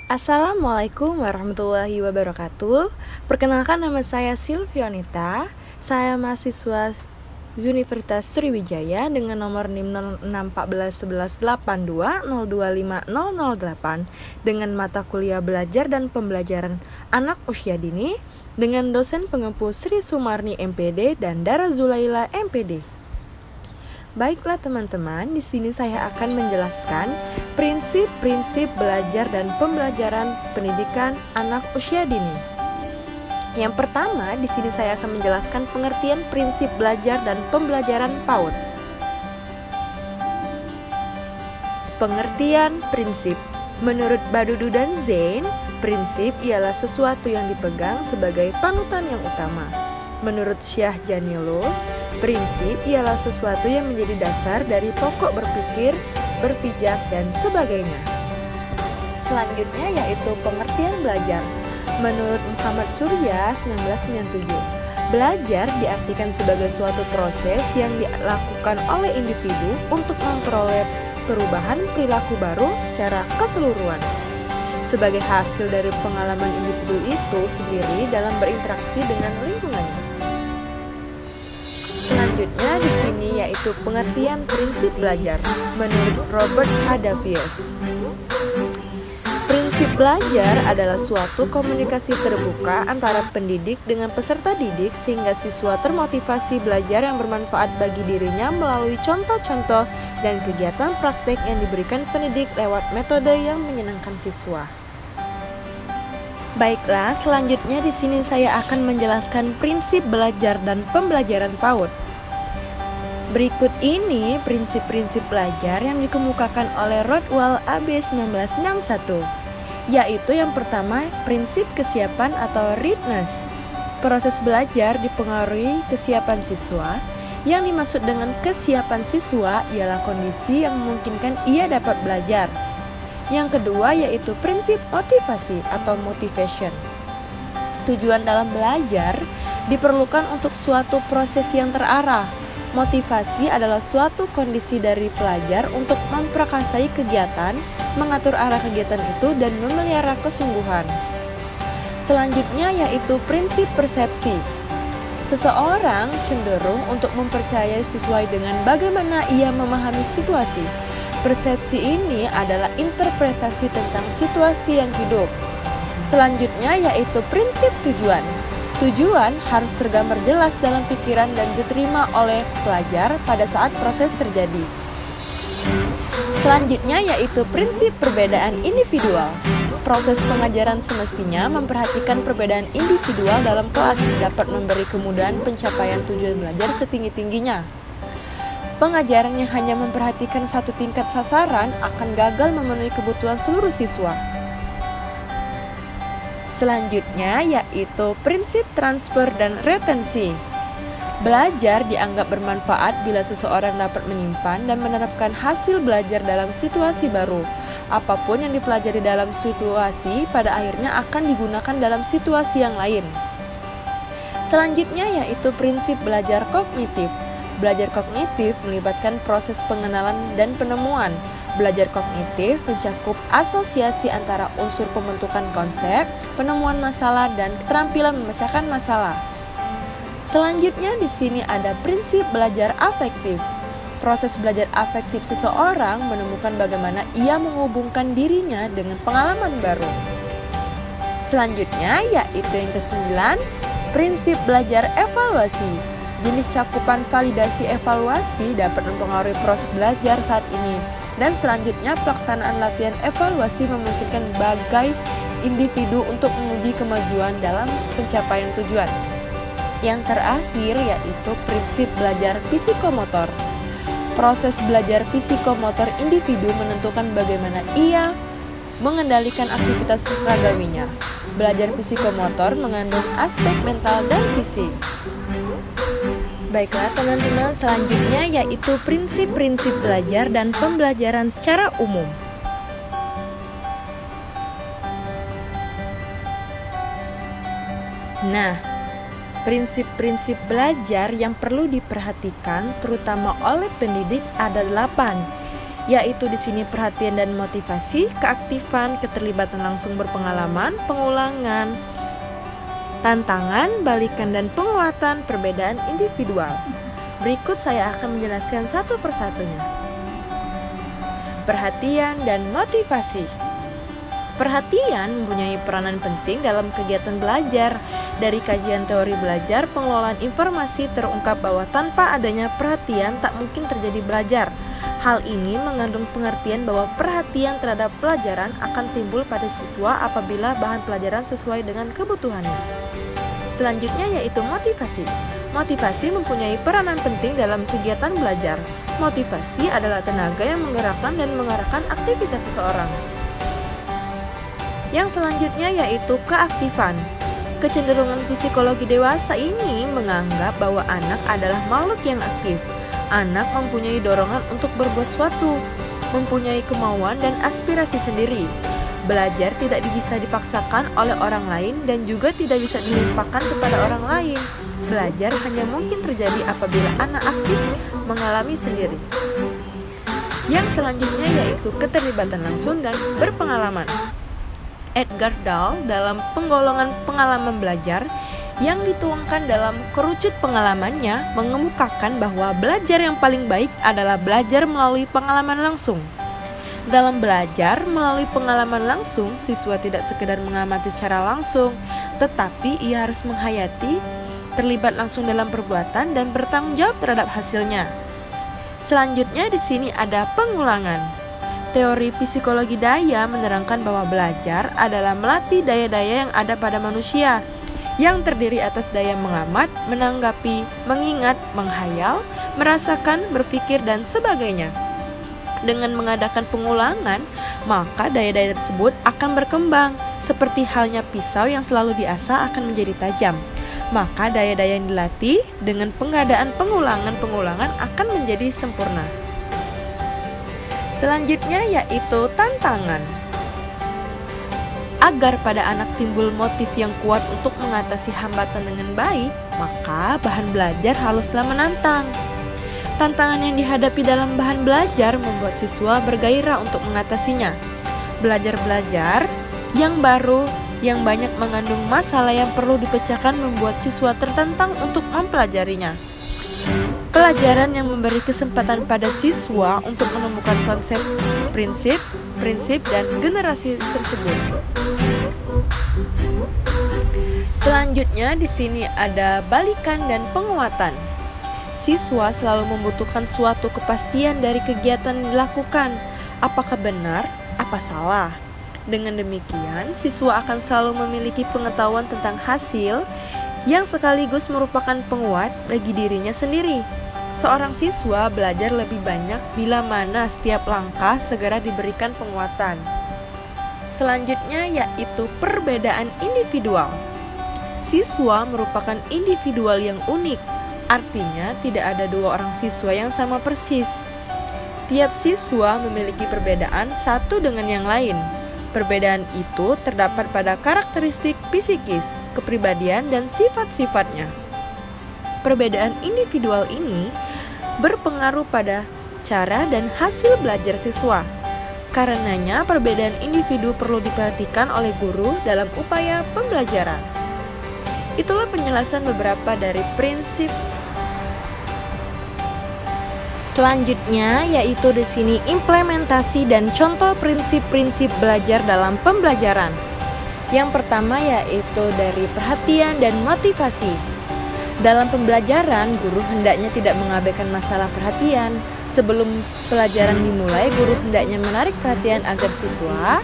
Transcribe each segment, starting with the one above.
Assalamualaikum warahmatullahi wabarakatuh. Perkenalkan, nama saya Silvionita. Saya mahasiswa Universitas Sriwijaya dengan nomor NIM 06141182025008 dengan mata kuliah belajar dan pembelajaran anak usia dini dengan dosen pengempu Sri Sumarni MPD dan Dara Zulaila MPD. Baiklah teman-teman, di sini saya akan menjelaskan prinsip-prinsip belajar dan pembelajaran pendidikan anak usia dini. Yang pertama, di sini saya akan menjelaskan pengertian prinsip belajar dan pembelajaran PAUD. Pengertian prinsip. Menurut Badudu dan Zain, prinsip ialah sesuatu yang dipegang sebagai panutan yang utama. Menurut Syah Janilus, prinsip ialah sesuatu yang menjadi dasar dari pokok berpikir, berpijak, dan sebagainya. Selanjutnya yaitu pengertian belajar. Menurut Muhammad Surya 1997, belajar diartikan sebagai suatu proses yang dilakukan oleh individu untuk memperoleh perubahan perilaku baru secara keseluruhan. Sebagai hasil dari pengalaman individu itu sendiri dalam berinteraksi dengan lingkungannya. Selanjutnya di sini yaitu pengertian prinsip belajar menurut Robert Hadavius. Prinsip belajar adalah suatu komunikasi terbuka antara pendidik dengan peserta didik sehingga siswa termotivasi belajar yang bermanfaat bagi dirinya melalui contoh-contoh dan kegiatan praktek yang diberikan pendidik lewat metode yang menyenangkan siswa. Baiklah, selanjutnya di sini saya akan menjelaskan prinsip belajar dan pembelajaran PAUD. Berikut ini prinsip-prinsip belajar yang dikemukakan oleh Rothwell AB 1961, yaitu yang pertama, prinsip kesiapan atau readiness. Proses belajar dipengaruhi kesiapan siswa. Yang dimaksud dengan kesiapan siswa ialah kondisi yang memungkinkan ia dapat belajar. Yang kedua yaitu prinsip motivasi atau motivation. Tujuan dalam belajar diperlukan untuk suatu proses yang terarah. Motivasi adalah suatu kondisi dari pelajar untuk memprakarsai kegiatan, mengatur arah kegiatan itu, dan memelihara kesungguhan. Selanjutnya yaitu prinsip persepsi. Seseorang cenderung untuk mempercayai sesuai dengan bagaimana ia memahami situasi. Persepsi ini adalah interpretasi tentang situasi yang hidup. Selanjutnya yaitu prinsip tujuan. Tujuan harus tergambar jelas dalam pikiran dan diterima oleh pelajar pada saat proses terjadi. Selanjutnya yaitu prinsip perbedaan individual. Proses pengajaran semestinya memperhatikan perbedaan individual dalam kelas dapat memberi kemudahan pencapaian tujuan belajar setinggi-tingginya. Pengajaran yang hanya memperhatikan satu tingkat sasaran akan gagal memenuhi kebutuhan seluruh siswa. Selanjutnya yaitu prinsip transfer dan retensi. Belajar dianggap bermanfaat bila seseorang dapat menyimpan dan menerapkan hasil belajar dalam situasi baru. Apapun yang dipelajari dalam situasi pada akhirnya akan digunakan dalam situasi yang lain. Selanjutnya yaitu prinsip belajar kognitif. Belajar kognitif melibatkan proses pengenalan dan penemuan. Belajar kognitif mencakup asosiasi antara unsur pembentukan konsep, penemuan masalah, dan keterampilan memecahkan masalah. Selanjutnya di sini ada prinsip belajar afektif. Proses belajar afektif seseorang menemukan bagaimana ia menghubungkan dirinya dengan pengalaman baru. Selanjutnya yaitu yang ke-9, prinsip belajar evaluasi. Jenis cakupan validasi evaluasi dapat mempengaruhi proses belajar saat ini. Dan selanjutnya pelaksanaan latihan evaluasi memungkinkan bagai individu untuk menguji kemajuan dalam pencapaian tujuan. Yang terakhir yaitu prinsip belajar psikomotor. Proses belajar psikomotor individu menentukan bagaimana ia mengendalikan aktivitas seragaminya. Belajar psikomotor mengandung aspek mental dan fisik. Baiklah teman-teman, selanjutnya yaitu prinsip-prinsip belajar dan pembelajaran secara umum. Nah, Prinsip-prinsip belajar yang perlu diperhatikan terutama oleh pendidik ada 8, yaitu di sini perhatian dan motivasi, keaktifan, keterlibatan langsung berpengalaman, pengulangan, tantangan, balikan dan penguatan, perbedaan individual. Berikut saya akan menjelaskan satu persatunya. Perhatian dan motivasi. Perhatian mempunyai peranan penting dalam kegiatan belajar. Dari kajian teori belajar, pengelolaan informasi terungkap bahwa tanpa adanya perhatian tak mungkin terjadi belajar. Hal ini mengandung pengertian bahwa perhatian terhadap pelajaran akan timbul pada siswa apabila bahan pelajaran sesuai dengan kebutuhannya. Selanjutnya yaitu motivasi. Motivasi mempunyai peranan penting dalam kegiatan belajar. Motivasi adalah tenaga yang menggerakkan dan mengarahkan aktivitas seseorang. Yang selanjutnya yaitu keaktifan. Kecenderungan psikologi dewasa ini menganggap bahwa anak adalah makhluk yang aktif. Anak mempunyai dorongan untuk berbuat sesuatu, mempunyai kemauan dan aspirasi sendiri. Belajar tidak bisa dipaksakan oleh orang lain dan juga tidak bisa dilimpahkan kepada orang lain. Belajar hanya mungkin terjadi apabila anak aktif mengalami sendiri. Yang selanjutnya yaitu keterlibatan langsung dan berpengalaman. Edgar Dahl dalam penggolongan pengalaman belajar yang dituangkan dalam kerucut pengalamannya mengemukakan bahwa belajar yang paling baik adalah belajar melalui pengalaman langsung. Dalam belajar melalui pengalaman langsung, siswa tidak sekedar mengamati secara langsung, tetapi ia harus menghayati, terlibat langsung dalam perbuatan dan bertanggung jawab terhadap hasilnya. Selanjutnya di sini ada pengulangan. Teori psikologi daya menerangkan bahwa belajar adalah melatih daya-daya yang ada pada manusia, yang terdiri atas daya mengamat, menanggapi, mengingat, menghayal, merasakan, berpikir, dan sebagainya. Dengan mengadakan pengulangan, maka daya-daya tersebut akan berkembang. Seperti halnya pisau yang selalu diasah akan menjadi tajam. Maka daya-daya yang dilatih dengan pengadaan pengulangan-pengulangan akan menjadi sempurna. Selanjutnya yaitu tantangan. Agar pada anak timbul motif yang kuat untuk mengatasi hambatan dengan baik, maka bahan belajar haruslah menantang. Tantangan yang dihadapi dalam bahan belajar membuat siswa bergairah untuk mengatasinya. Belajar-belajar yang baru, yang banyak mengandung masalah yang perlu dipecahkan membuat siswa tertantang untuk mempelajarinya. Pelajaran yang memberi kesempatan pada siswa untuk menemukan konsep, prinsip, dan generasi tersebut. Selanjutnya di sini ada balikan dan penguatan. Siswa selalu membutuhkan suatu kepastian dari kegiatan yang dilakukan. Apakah benar? Apa salah? Dengan demikian, siswa akan selalu memiliki pengetahuan tentang hasil yang sekaligus merupakan penguat bagi dirinya sendiri. Seorang siswa belajar lebih banyak bila mana setiap langkah segera diberikan penguatan. Selanjutnya yaitu perbedaan individual. Siswa merupakan individual yang unik, artinya tidak ada dua orang siswa yang sama persis. Tiap siswa memiliki perbedaan satu dengan yang lain. Perbedaan itu terdapat pada karakteristik psikis, kepribadian, dan sifat-sifatnya. Perbedaan individual ini berpengaruh pada cara dan hasil belajar siswa. Karenanya, perbedaan individu perlu diperhatikan oleh guru dalam upaya pembelajaran. Itulah penjelasan beberapa dari prinsip. Selanjutnya yaitu di sini implementasi dan contoh prinsip-prinsip belajar dalam pembelajaran. Yang pertama yaitu dari perhatian dan motivasi. Dalam pembelajaran, guru hendaknya tidak mengabaikan masalah perhatian. Sebelum pelajaran dimulai, guru hendaknya menarik perhatian agar siswa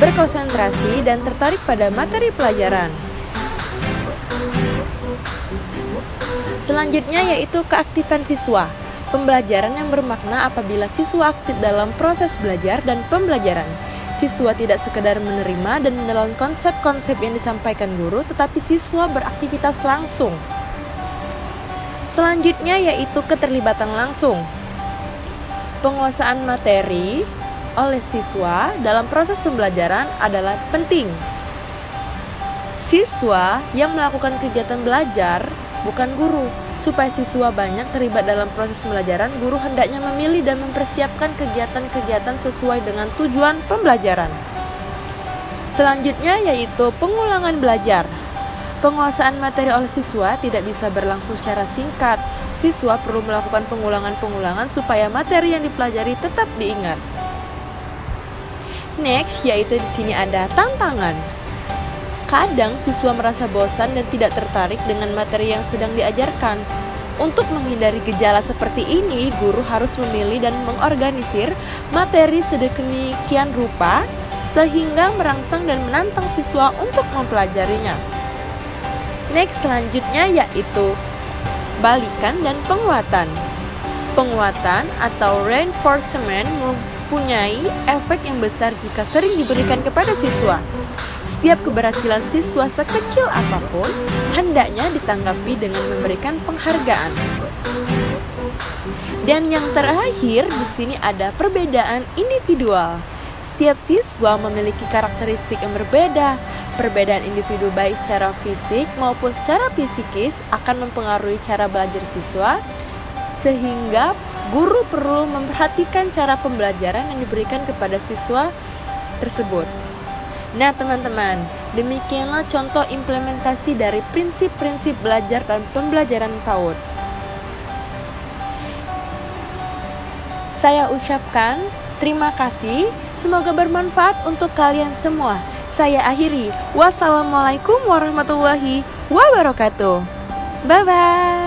berkonsentrasi dan tertarik pada materi pelajaran. Selanjutnya yaitu keaktifan siswa. Pembelajaran yang bermakna apabila siswa aktif dalam proses belajar dan pembelajaran. Siswa tidak sekedar menerima dan menelan konsep-konsep yang disampaikan guru, tetapi siswa beraktivitas langsung. Selanjutnya yaitu keterlibatan langsung. Penguasaan materi oleh siswa dalam proses pembelajaran adalah penting. Siswa yang melakukan kegiatan belajar bukan guru. Supaya siswa banyak terlibat dalam proses pembelajaran, guru hendaknya memilih dan mempersiapkan kegiatan-kegiatan sesuai dengan tujuan pembelajaran. Selanjutnya yaitu pengulangan belajar. Penguasaan materi oleh siswa tidak bisa berlangsung secara singkat. Siswa perlu melakukan pengulangan-pengulangan supaya materi yang dipelajari tetap diingat. Next, yaitu di sini ada tantangan. Kadang siswa merasa bosan dan tidak tertarik dengan materi yang sedang diajarkan. Untuk menghindari gejala seperti ini, guru harus memilih dan mengorganisir materi sedemikian rupa sehingga merangsang dan menantang siswa untuk mempelajarinya. Next, selanjutnya yaitu balikan dan penguatan. Penguatan atau reinforcement mempunyai efek yang besar jika sering diberikan kepada siswa. Setiap keberhasilan siswa sekecil apapun hendaknya ditanggapi dengan memberikan penghargaan. Dan yang terakhir di sini ada perbedaan individual. Setiap siswa memiliki karakteristik yang berbeda. Perbedaan individu baik secara fisik maupun secara psikis akan mempengaruhi cara belajar siswa, sehingga guru perlu memperhatikan cara pembelajaran yang diberikan kepada siswa tersebut. Nah teman-teman, demikianlah contoh implementasi dari prinsip-prinsip belajar dan pembelajaran PAUD. Saya ucapkan terima kasih, semoga bermanfaat untuk kalian semua. Saya akhiri, wassalamualaikum warahmatullahi wabarakatuh. Bye-bye.